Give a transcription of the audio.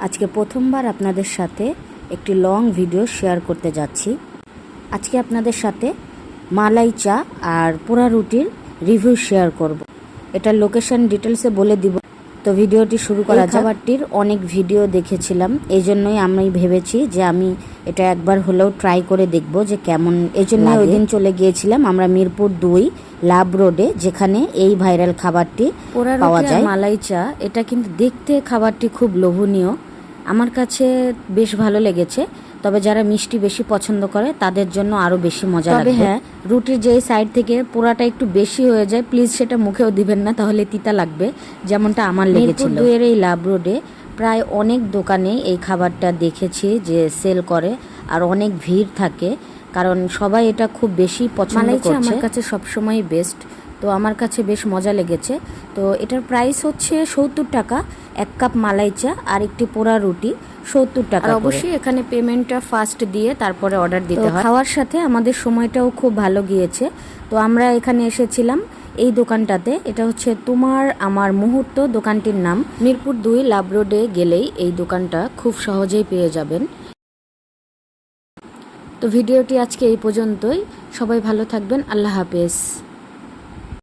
আজকে প্রথমবার আপনাদের সাথে একটি লং ভিডিও শেয়ার করতে যাচ্ছি। আজকে আপনাদের সাথে মালাই চা আর পোড়া রুটির রিভিউ শেয়ার করব। এটার লোকেশন ডিটেলসে বলে দিব। তো ভিডিওটি শুরু করা যাক। খাবারটির অনেক ভিডিও দেখেছিলাম, এই জন্যই আমি ভেবেছি যে আমি এটা একবার হলেও ট্রাই করে দেখব যে কেমন। এই জন্য ওই দিন চলে গিয়েছিলাম আমরা মিরপুর 2 লাভ রোডে, যেখানে এই ভাইরাল খাবারটি পাওয়া যায়। মালাই চা, এটা কিন্তু দেখতে খাবারটি খুব লোভনীয়, আমার কাছে বেশ ভালো লেগেছে। তবে যারা মিষ্টি বেশি পছন্দ করে তাদের জন্য আরও বেশি মজা লাগবে। হ্যাঁ, রুটির যেই সাইড থেকে পোড়াটা একটু বেশি হয়ে যায়, প্লিজ সেটা মুখেও দিবেন না, তাহলে তিতা লাগবে, যেমনটা আমার লেগেছিল। মিরপুর 2 এর এই লাভ রোডে প্রায় অনেক দোকানে এই খাবারটা দেখেছি যে সেল করে, আর অনেক ভিড় থাকে, কারণ সবাই এটা খুব বেশি পছন্দ করছে। আমার কাছে সবসময় বেস্ট, তো আমার কাছে বেশ মজা লেগেছে। তো এটার প্রাইস হচ্ছে 70 টাকা, 1 কাপ মালাই চা আর একটি পোড়া রুটি 70 টাকা। অবশ্যই এখানে পেমেন্টটা ফার্স্ট দিয়ে তারপরে অর্ডার দিতে হয়। খাওয়ার সাথে আমাদের সময়টাও খুব ভালো গিয়েছে। তো আমরা এখানে এসেছিলাম এই দোকানটাতে, এটা হচ্ছে তোমার আমার মুহূর্ত দোকানটির নাম। মিরপুর 2 লাভ রোডে গেলেই এই দোকানটা খুব সহজেই পেয়ে যাবেন। তো ভিডিওটি আজকে এই পর্যন্তই। সবাই ভালো থাকবেন, আল্লাহ হাফেজ।